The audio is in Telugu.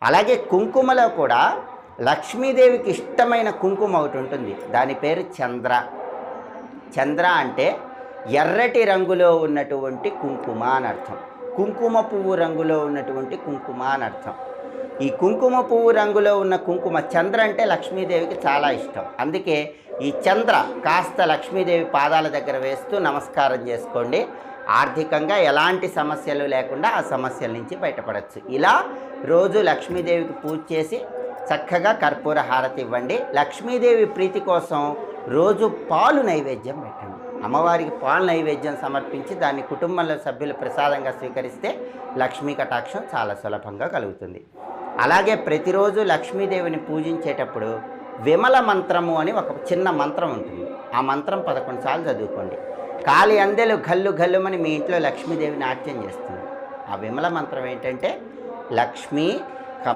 అలాగే కుంకుమలో కూడా లక్ష్మీదేవికి ఇష్టమైన కుంకుమ ఒకటి ఉంటుంది, దాని పేరు చంద్ర. చంద్ర అంటే ఎర్రటి రంగులో ఉన్నటువంటి కుంకుమ అని అర్థం. కుంకుమ పువ్వు రంగులో ఉన్నటువంటి కుంకుమ అని అర్థం. ఈ కుంకుమ పువ్వు రంగులో ఉన్న కుంకుమ చంద్ర అంటే లక్ష్మీదేవికి చాలా ఇష్టం. అందుకే ఈ చంద్ర కాస్త లక్ష్మీదేవి పాదాల దగ్గర వేస్తూ నమస్కారం చేసుకోండి. ఆర్థికంగా ఎలాంటి సమస్యలు లేకుండా ఆ సమస్యల నుంచి బయటపడవచ్చు. ఇలా రోజు లక్ష్మీదేవికి పూజ చేసి చక్కగా కర్పూర హారతి ఇవ్వండి. లక్ష్మీదేవి ప్రీతి కోసం రోజు పాలు నైవేద్యం పెట్టండి. అమ్మవారికి పాలు నైవేద్యం సమర్పించి దాన్ని కుటుంబంలో సభ్యులు ప్రసాదంగా స్వీకరిస్తే లక్ష్మీ కటాక్షం చాలా సులభంగా కలుగుతుంది. అలాగే ప్రతిరోజు లక్ష్మీదేవిని పూజించేటప్పుడు విమల మంత్రము అని ఒక చిన్న మంత్రం ఉంటుంది. ఆ మంత్రం 11 సార్లు చదువుకోండి. కాలి అందెలు గల్లు గల్లుమని మీ ఇంట్లో లక్ష్మీదేవి నాట్యం చేస్తుంది. ఆ విమల మంత్రం ఏంటంటే లక్ష్మీ